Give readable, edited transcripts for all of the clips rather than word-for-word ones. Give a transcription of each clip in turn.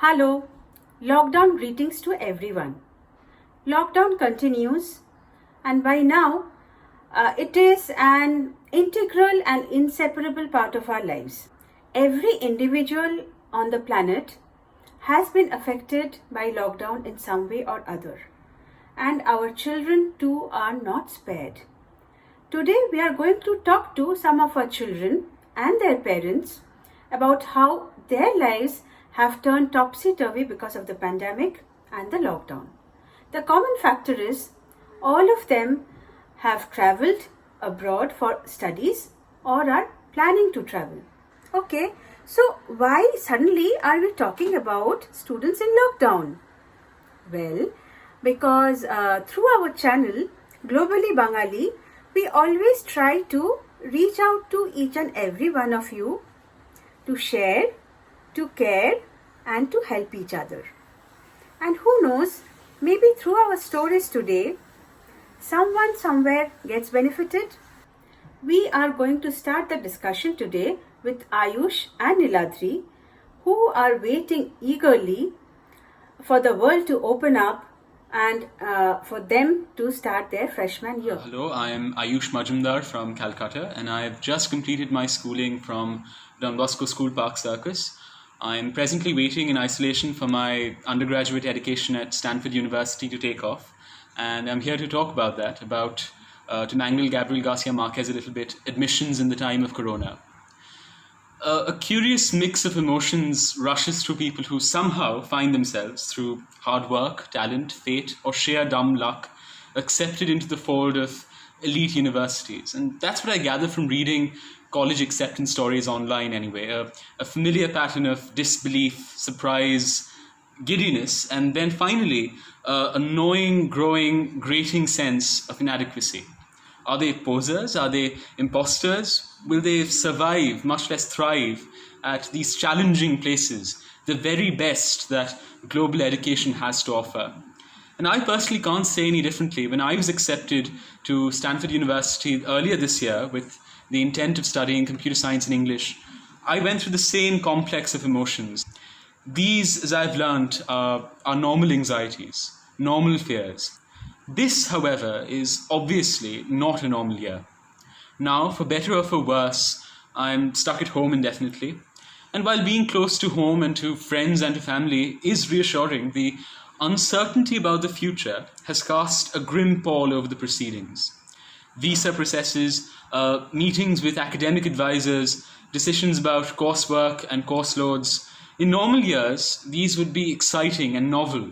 Hello, lockdown greetings to everyone. Lockdown continues, and by now, it is an integral and inseparable part of our lives. Every individual on the planet has been affected by lockdown in some way or other, and our children too are not spared. Today, we are going to talk to some of our children and their parents about how their lives have turned topsy-turvy because of the pandemic and the lockdown. The common factor is all of them have traveled abroad for studies or are planning to travel. Okay, so why suddenly are we talking about students in lockdown? Well, because through our channel, Globalli Bangalli, we always try to reach out to each and every one of you to share, to care, and to help each other. And who knows, maybe through our stories today, someone somewhere gets benefited. We are going to start the discussion today with Ayush and Niladri, who are waiting eagerly for the world to open up and for them to start their freshman year. Hello, I am Ayush Majumdar from Calcutta, and I have just completed my schooling from Don Bosco School Park Circus. I am presently waiting in isolation for my undergraduate education at Stanford University to take off, and I'm here to talk about that, to mangle Gabriel Garcia Marquez a little bit, admissions in the time of Corona. A curious mix of emotions rushes through people who somehow find themselves, through hard work, talent, fate, or sheer dumb luck, accepted into the fold of elite universities. And that's what I gather from reading college acceptance stories online anyway. A familiar pattern of disbelief, surprise, giddiness, and then finally, a gnawing, growing, grating sense of inadequacy. Are they posers? Are they imposters? Will they survive, much less thrive, at these challenging places, the very best that global education has to offer? And I personally can't say any differently. When I was accepted to Stanford University earlier this year with the intent of studying computer science and English, I went through the same complex of emotions. These, as I've learned, are normal anxieties, normal fears. This, however, is obviously not a normal year. Now, for better or for worse, I'm stuck at home indefinitely. And while being close to home and to friends and to family is reassuring, the uncertainty about the future has cast a grim pall over the proceedings. Visa processes, meetings with academic advisors, decisions about coursework and course loads. In normal years, these would be exciting and novel.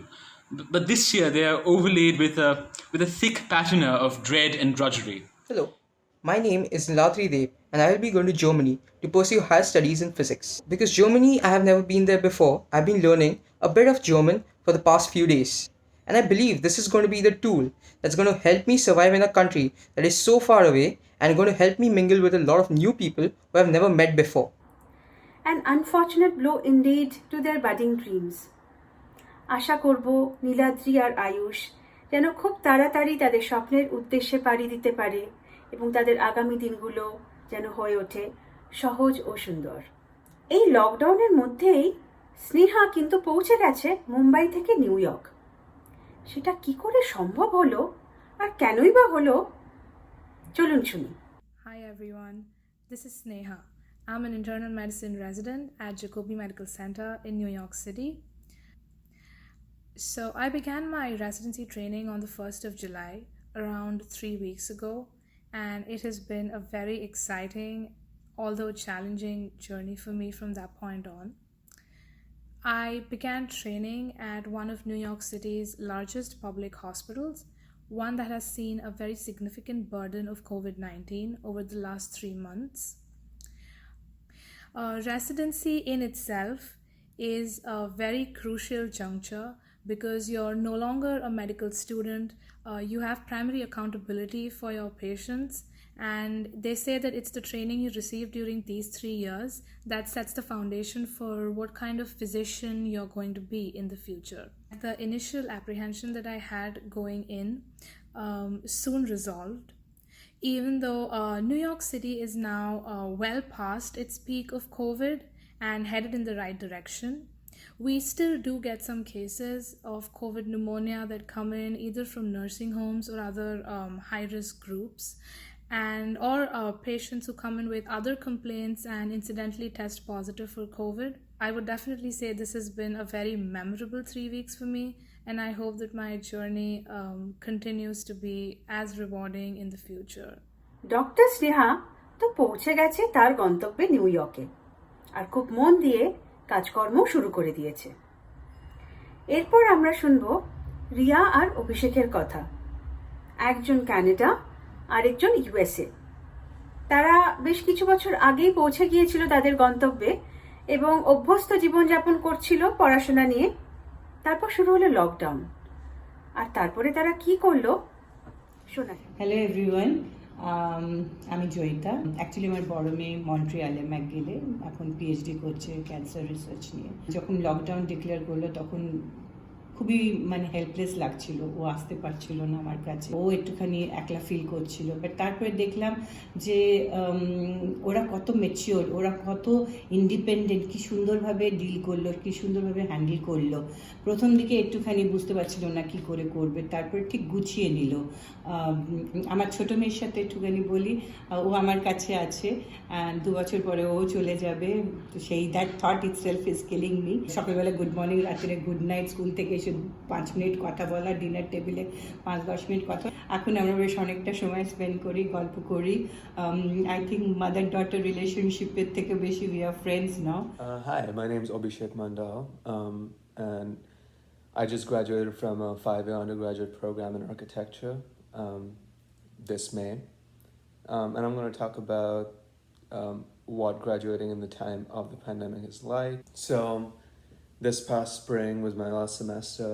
But this year, they are overlaid with a thick patina of dread and drudgery. Hello, my name is Niladri Dev and I will be going to Germany to pursue higher studies in physics. Because Germany, I have never been there before, I've been learning a bit of German for the past few days. And I believe this is going to be the tool that's going to help me survive in a country that is so far away and going to help me mingle with a lot of new people who I've never met before. An unfortunate blow indeed to their budding dreams. আশা করব নীলাদ্রি আর আয়ুষ যেন খুব তাড়াতাড়ি তাদের স্বপ্নের উদ্দেশ্যে পাড়ি দিতে পারে এবং তাদের আগামী দিনগুলো যেন হয়ে ওঠে সহজ ও সুন্দর। এই লকডাউনের মধ্যেই স্নেহা কিন্তু পৌঁছে গেছে মুম্বাই থেকে নিউ ইয়র্ক। সেটা কি করে সম্ভব হলো আর কেনই বা হলো চলুন শুনি। Hi everyone, this is Sneha. I'm an internal medicine resident at Jacobi Medical Center in New York City. So I began my residency training on the 1st of July, around 3 weeks ago, and it has been a very exciting, although challenging journey for me from that point on. I began training at one of New York City's largest public hospitals, one that has seen a very significant burden of COVID-19 over the last 3 months. Residency in itself is a very crucial juncture because you're no longer a medical student, you have primary accountability for your patients, and they say that it's the training you receive during these 3 years that sets the foundation for what kind of physician you're going to be in the future. The initial apprehension that I had going in soon resolved. Even though New York City is now well past its peak of COVID and headed in the right direction, We still do get some cases of COVID pneumonia that come in either from nursing homes or other high risk groups, and or patients who come in with other complaints and incidentally test positive for COVID. I would definitely say this has been a very memorable 3 weeks for me, and I hope that my journey continues to be as rewarding in the future. Doctor Sneha তো পৌঁছে গেছে তার গন্তব্যে new ইয়র্কে, আর খুব মন দিয়ে কাজকর্ম শুরু করে দিয়েছে। এরপর আমরা শুনব রিয়া আর অভিষেকের কথা। একজন কানাডা আর একজন ইউএসএ। তারা বেশ কিছু বছর আগেই পৌঁছে গিয়েছিল তাদের গন্তব্যে এবং অভ্যস্ত জীবনযাপন করছিল পড়াশোনা নিয়ে। তারপর শুরু হলো লকডাউন, আর তারপরে তারা কি করলো শোনা। হ্যালো এভরিওয়ান, আমি জয়িতা। অ্যাকচুয়ালি আমার বড় মেয়ে মন্ট্রিয়ালে ম্যাকগিলে এখন পিএইচডি করছে ক্যান্সার রিসার্চ নিয়ে। যখন লকডাউন ডিক্লেয়ার করলো তখন খুবই হেল্পলেস লাগছিল, ও আসতে পারছিল না আমার কাছে, ও একটুখানি একলা ফিল করছিল। বাট তারপরে দেখলাম যে ওরা কত ম্যাচিওর, ওরা কত ইন্ডিপেন্ডেন্ট, কি সুন্দরভাবে ডিল করলো, কি সুন্দরভাবে হ্যান্ডেল করলো। প্রথম দিকে একটুখানি বুঝতে পারছিল না কি করে করবে, তারপরে ঠিক গুছিয়ে নিল। আমার ছোটো মেয়ের সাথে একটুখানি বলি, ও আমার কাছে আছে, 2 বছর পরে ও চলে যাবে। তো সেই that thought it self is killing me. সকালবেলা গুড মর্নিং, রাত্রে গুড নাইট, স্কুল থেকে এসে 5 মিনিট কথা বলা, ডিনার টেবিলে 5-10 মিনিট কথা। এখন আমরা বেশ অনেকটা সময় স্পেন্ড করি, গল্প করি। আই থিঙ্ক মাদার ডটার রিলেশনশিপের থেকে বেশি we are friends now. Hi, my name is Abhishek Mandal, and I just graduated from a 5-year undergraduate program in architecture this May, and I'm going to talk about what graduating in the time of the pandemic is like. So this past spring was my last semester,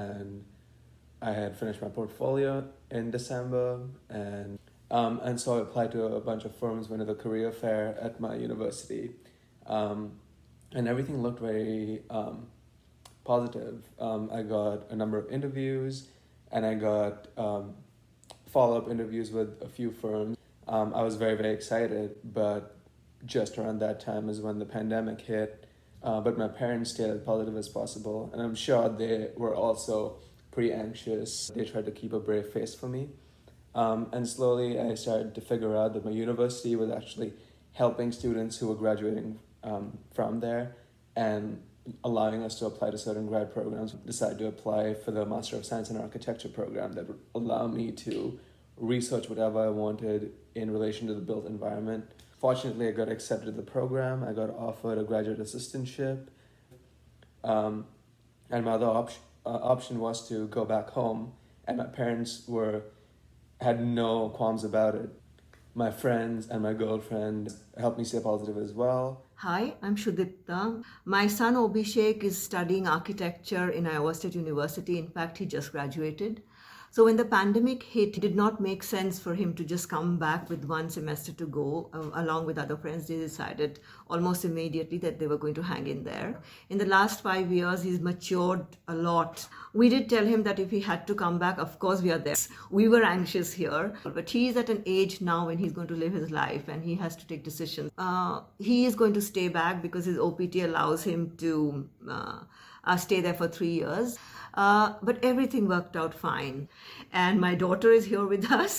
and I had finished my portfolio in December, and so I applied to a bunch of firms, went to the career fair at my university, and everything looked very positive. I got a number of interviews, and I got follow-up interviews with a few firms. I was very, very excited, but just around that time is when the pandemic hit. But my parents stayed as positive as possible, and I'm sure they were also pretty anxious. They tried to keep a brave face for me. And slowly I started to figure out that my university was actually helping students who were graduating from there and allowing us to apply to certain grad programs. I decided to apply for the Master of Science in Architecture program that would allow me to research whatever I wanted in relation to the built environment. Fortunately, I got accepted to the program. I got offered a graduate assistantship. And my other option was to go back home, and my parents had no qualms about it. My friends and my girlfriend helped me stay positive as well. Hi, I'm Shudipta. My son Abhishek is studying architecture in Iowa State University. In fact, he just graduated. So when the pandemic hit, it did not make sense for him to just come back with 1 semester to go. Along with other friends, they decided almost immediately that they were going to hang in there. In the last 5 years, he's matured a lot. We did tell him that if he had to come back, of course we are there. We were anxious here, but he's at an age now when he's going to live his life and he has to take decisions. He is going to stay back because his OPT allows him to stay there for 3 years. But everything worked out fine. And my daughter is here with us,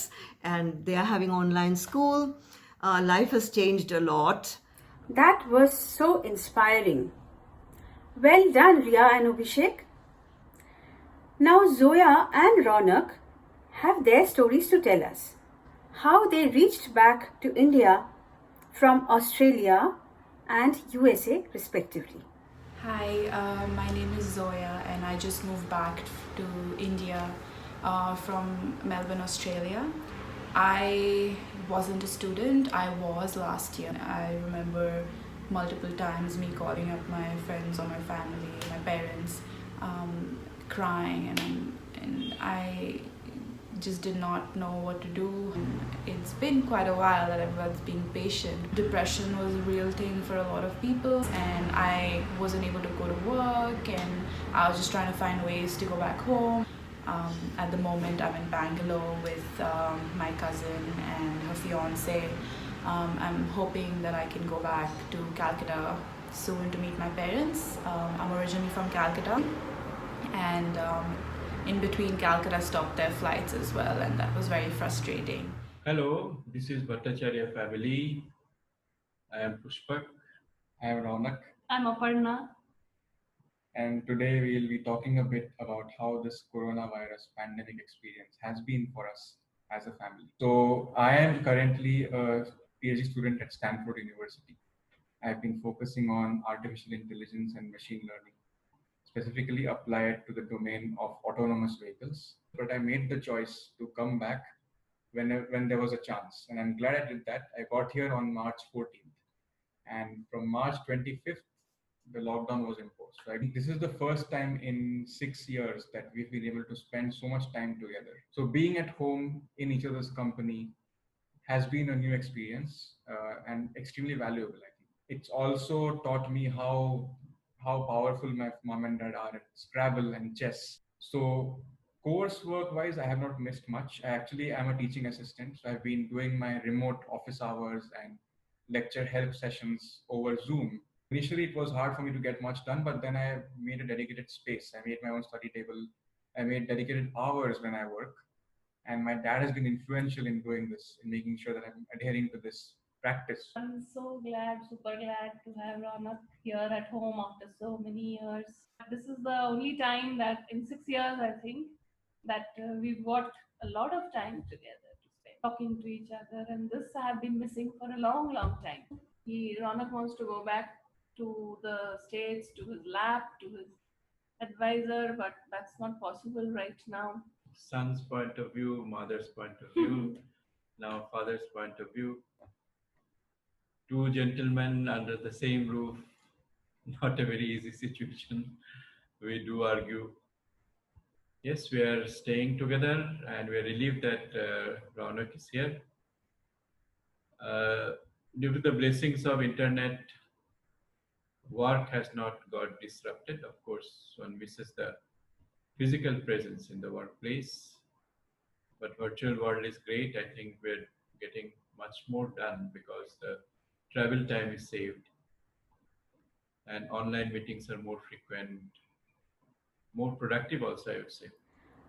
and they are having online school. Life has changed a lot. That was so inspiring. Well done, Ria and Abhishek. Now Zoya and Ronak have their stories to tell us. How they reached back to India from Australia and USA respectively. Hi, my name is Zoya, and I just moved back to India from Melbourne, Australia. I wasn't a student, I was last year. I remember multiple times me calling up my friends or my family, my parents, crying, and I just did not know what to do. It's been quite a while that I was being patient. Depression was a real thing for a lot of people, and I wasn't able to go to work, and I was just trying to find ways to go back home. At the moment, I'm in Bangalore with my cousin and her fiance. I'm hoping that I can go back to Calcutta soon to meet my parents. I'm originally from Calcutta, and in between Calcutta stopped their flights as well, and that was very frustrating. Hello, this is Bhattacharya family. I am Pushpak. I am Ronak. I'm Aparna. And today we'll be talking a bit about how this coronavirus pandemic experience has been for us as a family. So, I am currently a PhD student at Stanford University. I've been focusing on artificial intelligence and machine learning, specifically applied to the domain of autonomous vehicles. But I made the choice to come back when there was a chance, and I'm glad I did that. I got here on March 14th, and from March 25th, the lockdown was imposed. So I think this is the first time in 6 years that we've been able to spend so much time together. So being at home in each other's company has been a new experience and extremely valuable, I think. It's also taught me how powerful my mom and dad are at Scrabble and chess. So coursework wise, I have not missed much. I actually am a teaching assistant, so I've been doing my remote office hours and lecture help sessions over Zoom. Initially, it was hard for me to get much done, but then I made a dedicated space. I made my own study table. I made dedicated hours when I work. And my dad has been influential in doing this, in making sure that I'm adhering to this practice. I'm so glad, super glad to have Ronak here at home after so many years. This is the only time that in 6 years, I think, that we've got a lot of time together to spend talking to each other. And this I have been missing for a long, long time. Ronak wants to go back to the States, to his lab, to his advisor, but that's not possible right now. Son's point of view, mother's point of view, now father's point of view. Two gentlemen under the same roof, not a very easy situation. We do argue. Yes, we are staying together and we are relieved that Raunak is here. Due to the blessings of internet, work has not got disrupted. Of course, one misses the physical presence in the workplace, but virtual world is great. I think we're getting much more done because the travel time is saved and online meetings are more frequent, more productive also, I would say.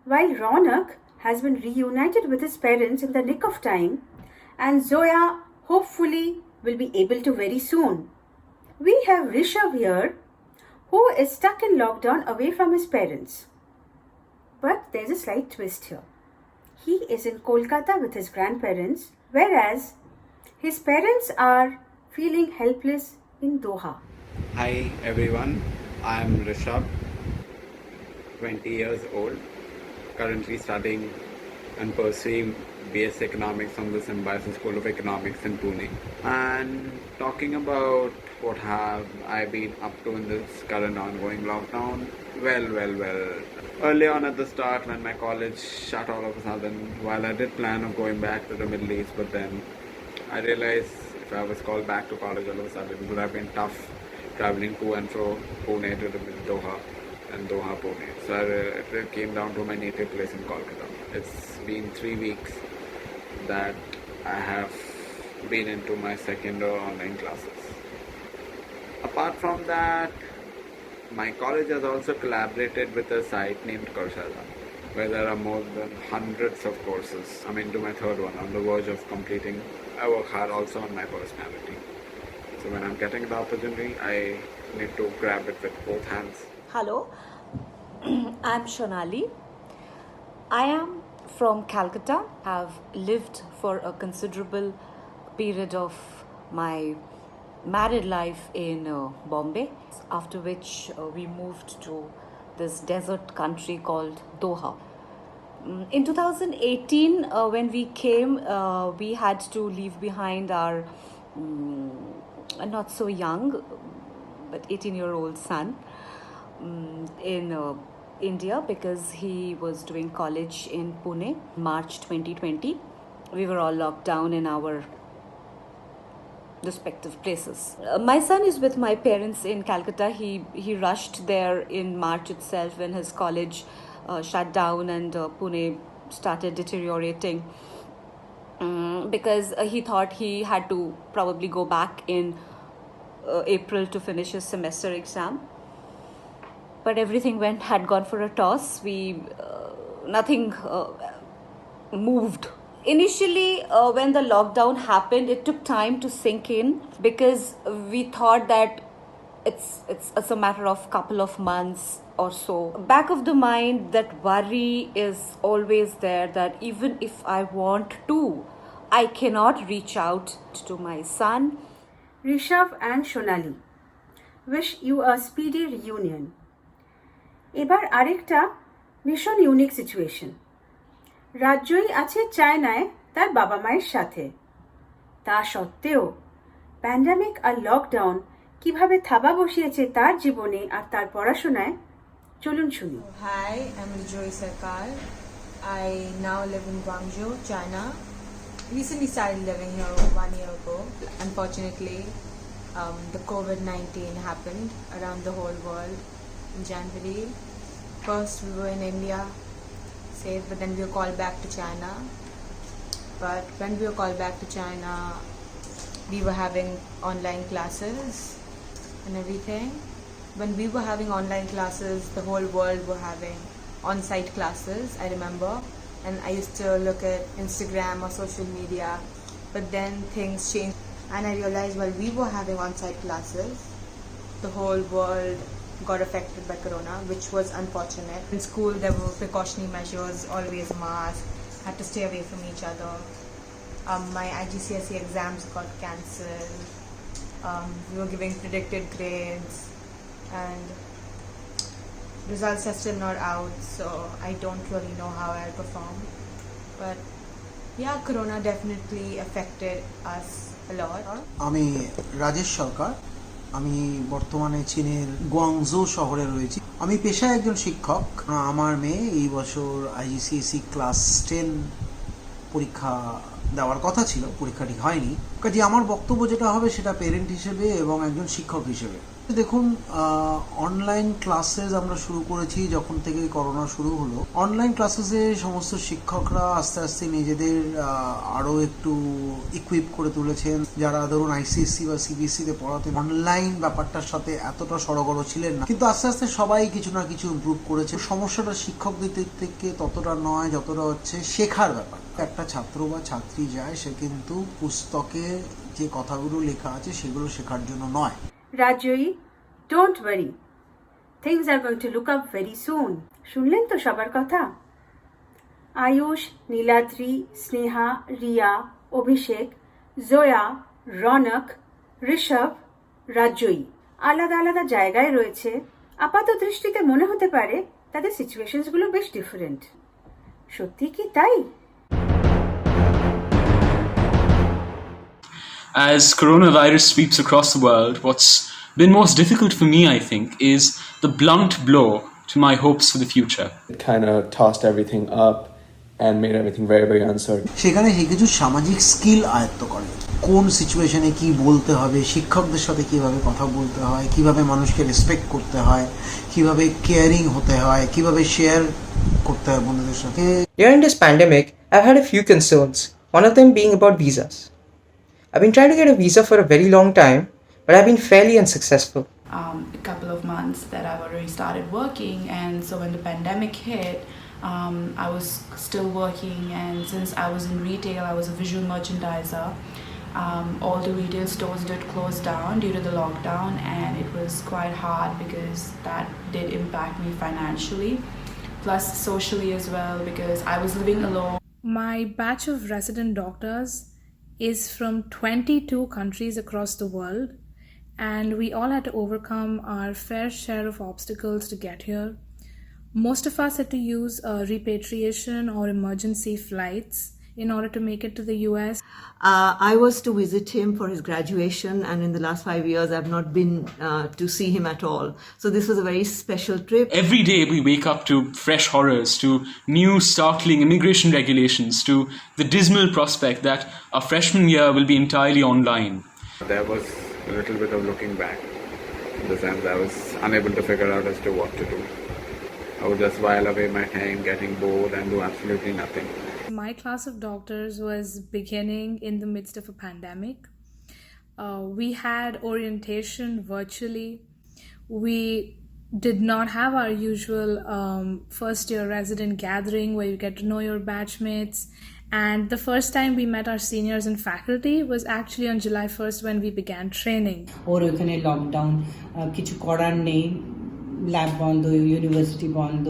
While Ronak has been reunited with his parents in the nick of time, and Zoya hopefully will be able to very soon. We have Rishabh here, who is stuck in lockdown away from his parents. But there's a slight twist here. He is in Kolkata with his grandparents, whereas his parents are feeling helpless in Doha. Hi everyone, I am Rishabh, 20 years old, currently studying and pursuing BS Economics from the Symbiosis School of Economics in Pune. And talking about what have I been up to in this current ongoing lockdown, well. Early on at the start when my college shut all of a sudden, while I did plan on going back to the Middle East, but then I realized if I was called back to college all of a sudden, it would have been tough traveling to and fro Pune to Doha and Doha Pune. So it came down to my native place in Kolkata. It's been 3 weeks that I have been into my second online classes. Apart from that, my college has also collaborated with a site named Coursera, where there are more than hundreds of courses. I'm into my third one, on the verge of completing. I work hard also on my personality. So when I'm getting the opportunity, I need to grab it with both hands. Hello, I'm Shonali. I am from Calcutta. I've lived for a considerable period of my married life in Bombay, after which we moved to this desert country called Doha. In 2018, when we came, we had to leave behind our not so young but 18-year-old son in India, because he was doing college in Pune. March 2020, we were all locked down in our respective places. My son is with my parents in Calcutta. He rushed there in March itself when his college shut down and Pune started deteriorating, because he thought he had to probably go back in April to finish his semester exam. But everything had gone for a toss. Nothing moved. Initially, when the lockdown happened, it took time to sink in because we thought that it's a matter of couple of months or so. Back of the mind, that worry is always there, that even if I want to, I cannot reach out to my son. Rishabh and Shonali, wish you a speedy reunion. এবার আরেকটা ভীষণ unique situation. রাজ্যই আছে চায়নায় তার বাবা মায়ের সাথে। তা সত্ত্বেও প্যান্ডামিক আর লকডাউন কিভাবে থাবা বসিয়েছে তার জীবনে আর তার পড়াশোনায়, চলুন শুনি। Hi, I'm Joy Sarkar. I now live in Guangzhou, China. Recently started living here 1 year ago. Unfortunately, the COVID-19 happened around the whole world in January. First we were in India, safe, but then we were called back to China. But when we were called back to China, we were having online classes and everything. When we were having online classes, the whole world were having on-site classes, I remember. And I used to look at Instagram or social media, but then things changed. And I realized while we were having on-site classes, the whole world got affected by corona, which was unfortunate. In school, there were precautionary measures, always mask, had to stay away from each other. My IGCSE exams got cancelled. We were giving predicted grades, and results are still not out, so I don't really know how I'll perform. But yeah, corona definitely affected us a lot. আমি রাজেশ সরকার, আমি বর্তমানে চীনের Guangzhou শহরে রয়েছি। আমি পেশায় একজন শিক্ষক। আমার মেয়ে এই বছর আইজিসিএসই ক্লাস 10 পরীক্ষা দেওয়ার কথা ছিল, পরীক্ষাটি হয়নি। কাজে আমার বক্তব্য যেটা হবে সেটা পেরেন্ট হিসেবে এবং একজন শিক্ষক হিসেবে। দেখুন, অনলাইন ক্লাসেস আমরা শুরু করেছি যখন থেকে করোনা শুরু হলো। অনলাইন ক্লাসেসে সমস্ত শিক্ষকরা আস্তে আস্তে নিজেদের আরও একটু ইকুইপ করে তুলেছেন। যারা ধরুন আইসিএসসি বা সিবিএসসিতে পড়াতেন, অনলাইন ব্যাপারটার সাথে এতটা সড়গড় ছিলেন না, কিন্তু আস্তে আস্তে সবাই কিছু না কিছু ইমপ্রুভ করেছে। সমস্যাটা শিক্ষকদের দিক থেকে ততটা নয় যতটা হচ্ছে শেখার ব্যাপার। একটা ছাত্র বা ছাত্রী যায়, সে কিন্তু পুস্তকে যে কথাগুলো লেখা আছে সেগুলো শেখার জন্য নয়। রাজয়ী, don't worry, things are going to look up very soon. শুনলেন তো সবার কথা? আয়ুষ, নীলাদ্রি, স্নেহা, রিয়া, অভিষেক, জয়া, রনক, ঋষভ, রাজয়ী আলাদা আলাদা জায়গায় রয়েছে। আপাত দৃষ্টিতে মনে হতে পারে তাদের সিচুয়েশনসগুলো বেশ ডিফারেন্ট। সত্যি কি তাই? As coronavirus sweeps across the world, what's been most difficult for me, I think, is the blunt blow to my hopes for the future. It kind of tossed everything up and made everything very, very uncertain. সেখানে সে কিছু সামাজিক skill আয়ত্ত করে। কোন সিচুয়েশনে কি বলতে হবে, শিক্ষকদের সাথে কিভাবে কথা বলতে হয়, কিভাবে মানুষকে রেসপেক্ট করতে হয়, কিভাবে কেয়ারিং হতে হয়, কিভাবে শেয়ার করতে হয় বন্ধুদের সাথে। During this pandemic, I've had a few concerns, one of them being about visas. I've been trying to get a visa for a very long time, but I've been fairly unsuccessful. A couple of months that I've already started working, and so when the pandemic hit, I was still working, and since I was in retail, I was a visual merchandiser. All the retail stores did close down due to the lockdown, and it was quite hard because that did impact me financially, plus socially as well, because I was living alone. My batch of resident doctors is from 22 countries across the world, and we all had to overcome our fair share of obstacles to get here. Most of us had to use repatriation or emergency flights in order to make it to the US. I was to visit him for his graduation, and in the last 5 years I've not been to see him at all. So this was a very special trip. Every day we wake up to fresh horrors, to new startling immigration regulations, to the dismal prospect that our freshman year will be entirely online. There was a little bit of looking back, in the sense I was unable to figure out as to what to do. I would just while away my time, getting bored and do absolutely nothing. My class of doctors was beginning in the midst of a pandemic. We had orientation virtually. We did not have our usual first year resident gathering where you get to know your batchmates. And the first time we met our seniors and faculty was actually on July 1st when we began training. ওর ওখানে lockdown, কিছু করার নেই, lab বন্ধ, university বন্ধ,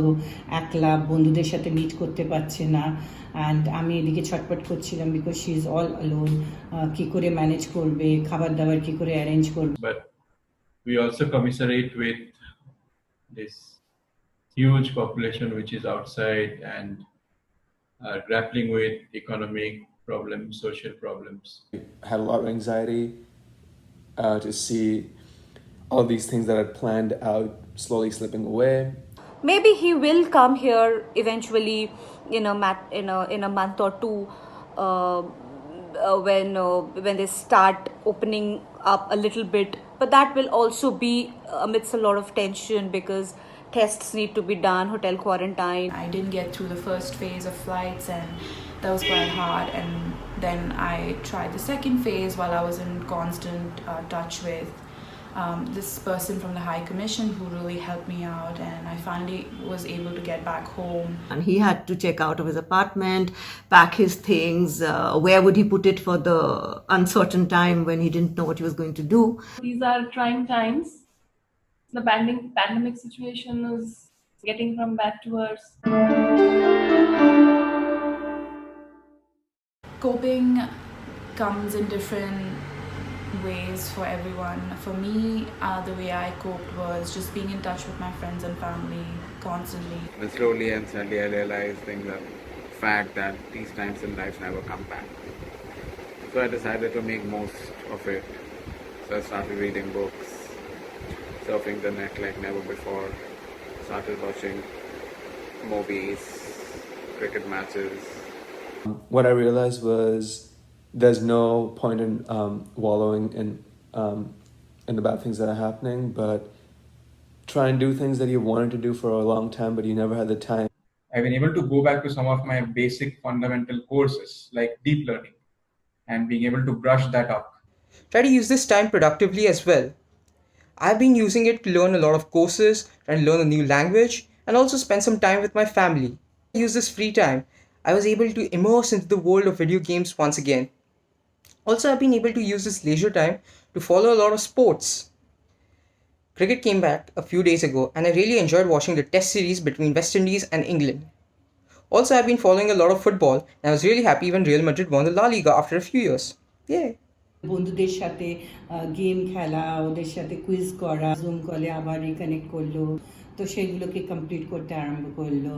একলা বন্ধুদের সাথে meet করতে পারছে না। অ্যান্ড আমি এদিকে ছটপট করছিলাম because she is all alone. কী করে ম্যানেজ করবে, খাবার দাবার কী করে অ্যারেঞ্জ করবে। But we also commiserate with this huge population which is outside and grappling with economic problems, social problems. I had a lot of anxiety to see all these things that I planned out slowly slipping away. Maybe he will come here eventually in a month or two when they start opening up a little bit. But that will also be amidst a lot of tension because tests need to be done, hotel quarantine. I didn't get through the first phase of flights, and that was quite hard. And then I tried the second phase while I was in constant touch with this person from the High Commission who really helped me out, and I finally was able to get back home. And he had to check out of his apartment, pack his things. Where would he put it for the uncertain time when he didn't know what he was going to do? These are trying times. The pandemic situation is getting from bad to worse. Coping comes in different ways for everyone. For me, the way I coped was just being in touch with my friends and family constantly. And slowly and steadily I realized the fact that these times in life never come back. So I decided to make most of it. So I started reading books, surfing the net like never before, started watching movies, cricket matches. What I realized was there's no point in wallowing in the bad things that are happening, but try and do things that you wanted to do for a long time, but you never had the time. I've been able to go back to some of my basic fundamental courses like deep learning and being able to brush that up. Try to use this time productively as well. I've been using it to learn a lot of courses, try and learn a new language, and also spend some time with my family. I use this free time. I was able to immerse into the world of video games once again. Also, I've been able to use this leisure time to follow a lot of sports. Cricket came back a few days ago, and I really enjoyed watching the test series between West Indies and England. Also, I've been following a lot of football, and I was really happy when Real Madrid won the La Liga after a few years. Yay! বন্ধুদের সাথে game খেলা, ওদের সাথে quiz করা, zoom কলে আবার reconnect করলো, তো সেগুলোকে কমপ্লিট করতে আরম্ভ করলো।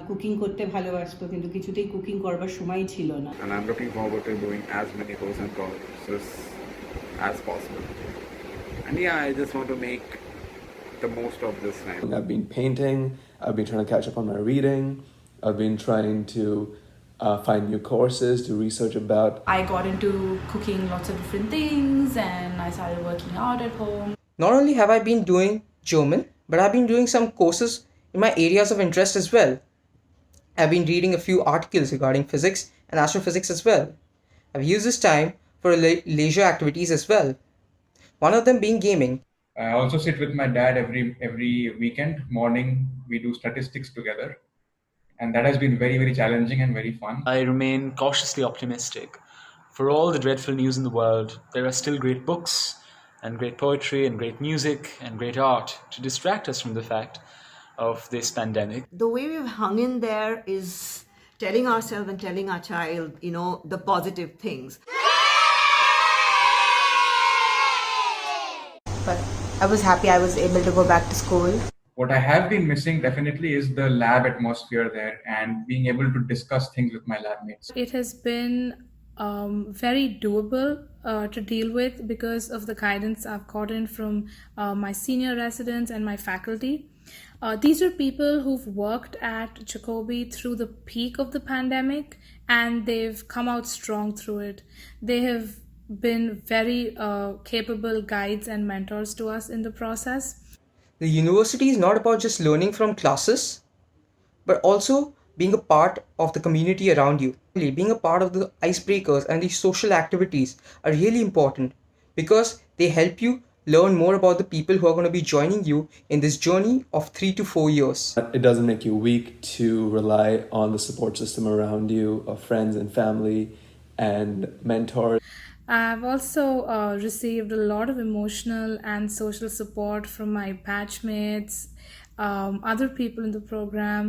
কুকিং করতে ভালোবাসতো কিন্তু কিছুতেই কুকিং করবার সময় ছিল না। And I'm looking forward to doing as many pros and courses as possible. And yeah, I just want to make the most of this time. I've been painting, I've been trying to catch up on my reading, I've been trying to find new courses to research about. I got into cooking lots of different things, and I started working out at home. Not only have I been doing German, but I've been doing some courses in my areas of interest as well. I've been reading a few articles regarding physics and astrophysics as well. I've used this time for leisure activities as well. One of them being gaming. I also sit with my dad every weekend morning. We do statistics together, and that has been very, very challenging and very fun. I remain cautiously optimistic. For all the dreadful news in the world, there are still great books and great poetry and great music and great art to distract us from the fact of this pandemic. The way we've hung in there is telling ourselves and telling our child, the positive things. But I was happy I was able to go back to school. What I have been missing definitely is the lab atmosphere there and being able to discuss things with my lab mates. It has been very doable to deal with because of the guidance I've gotten from my senior residents and my faculty. These are people who've worked at Jacobi through the peak of the pandemic, and they've come out strong through it. They have been very capable guides and mentors to us in the process. The university is not about just learning from classes, but also being a part of the community around you. Being a part of the icebreakers and these social activities are really important. because they help you learn more about the people who are going to be joining you in this journey of 3 to 4 years. It doesn't make you weak to rely on the support system around you of friends and family and mentors. I've also received a lot of emotional and social support from my batchmates, other people in the program,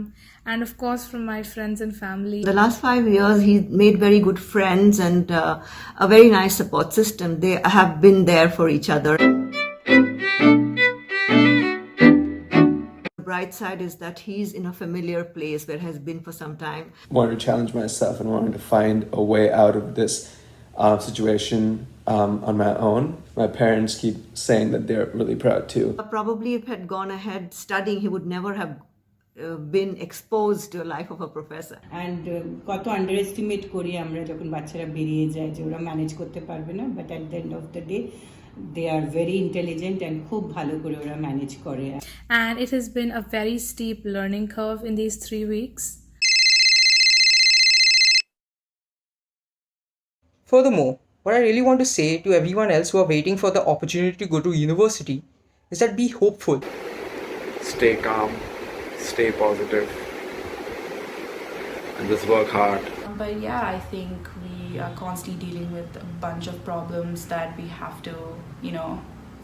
and of course from my friends and family. The last 5 years, he made very good friends and a very nice support system. They have been there for each other. The bright side is that he's in a familiar place where he has been for some time. Wanted to challenge myself and wanted to find a way out of this situation on my own. My parents keep saying that they're really proud too. Probably if he had gone ahead studying, he would never have been exposed to a life of a professor. And কত underestimate করি আমরা যখন বাচ্চারা বেরিয়ে যায় যে ওরা manage করতে পারবে না, but at the end of the day they are very intelligent and খুব ভালো করে ওরা ম্যানেজ করে. And it has been a very steep learning curve in these 3 weeks. Furthermore, what I really want to say to everyone else who are waiting for the opportunity to go to university is that be hopeful. Stay calm, stay positive, and just work hard. But yeah, I think we are constantly dealing with a bunch of problems that we have to,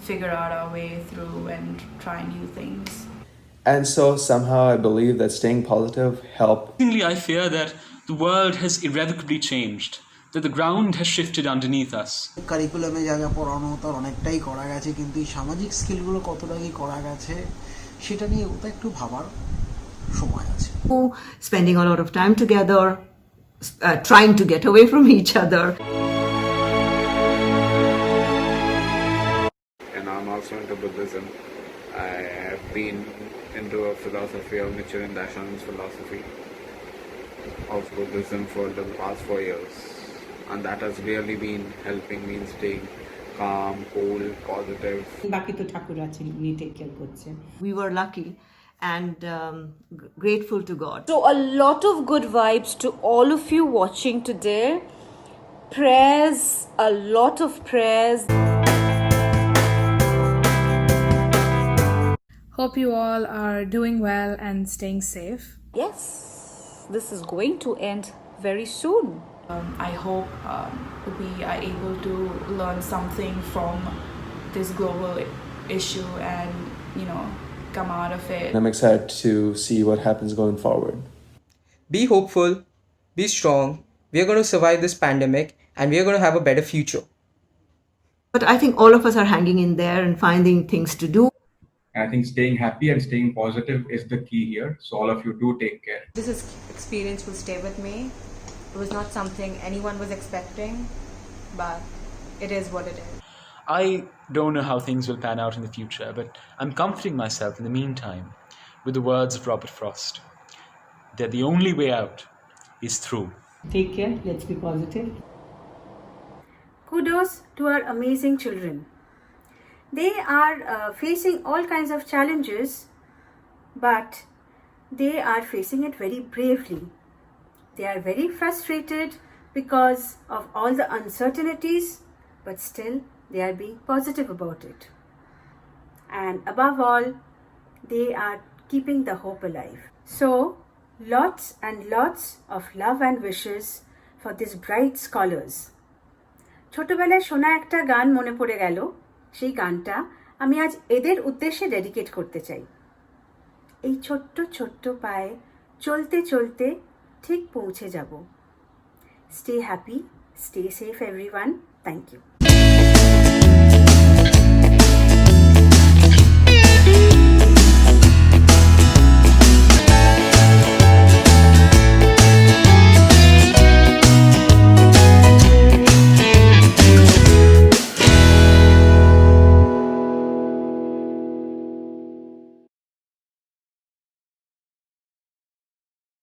figure out our way through and try new things. And so somehow I believe that staying positive helped. I fear that the world has irrevocably changed, that the ground has shifted underneath us. কারিকুলামে জায়গা পড়ানো তার অনেকটাই করা গেছে, কিন্তু এই সামাজিক স্কিলগুলো কতটা কি করা গেছে সেটা নিয়ে ওটা একটু ভাবার সময় আছে. Spending a lot of time together, trying to get away from each other. And I'm also into Buddhism. I have been into a philosophy of Nichiren Daishonin's philosophy of Buddhism for the past 4 years. And that has really been helping me in staying calm, cool, positive. বাকি তো ঠাকুর আছেন, উনি take care করছেন. We were lucky and grateful to God. So a lot of good vibes to all of you watching today. Prayers, a lot of prayers. Hope you all are doing well and staying safe. Yes, this is going to end very soon. I hope we are able to learn something from this global issue and, come out of it. I'm excited to see what happens going forward. Be hopeful, be strong. We are going to survive this pandemic and we are going to have a better future. But I think all of us are hanging in there and finding things to do. And I think staying happy and staying positive is the key here. So all of you do take care. This experience will stay with me. It was not something anyone was expecting, but it is what it is. I don't know how things will pan out in the future, but I'm comforting myself in the meantime with the words of Robert Frost, that the only way out is through. Take care, let's be positive. Kudos to our amazing children. They are facing all kinds of challenges, but they are facing it very bravely. They are very frustrated because of all the uncertainties, but still they are being positive about it. And above all, they are keeping the hope alive. So, lots and lots of love and wishes for these bright scholars. ছোটবেলায় শোনা একটা গান মনে পড়ে গেল, সেই গানটা আমি আজ এদের উদ্দেশ্যে ডেডিকেট করতে চাই। এই ছোট্ট ছোট্ট পায়ে চলতে চলতে ঠিক পৌঁছে যাব। Stay happy, stay safe everyone. Thank you.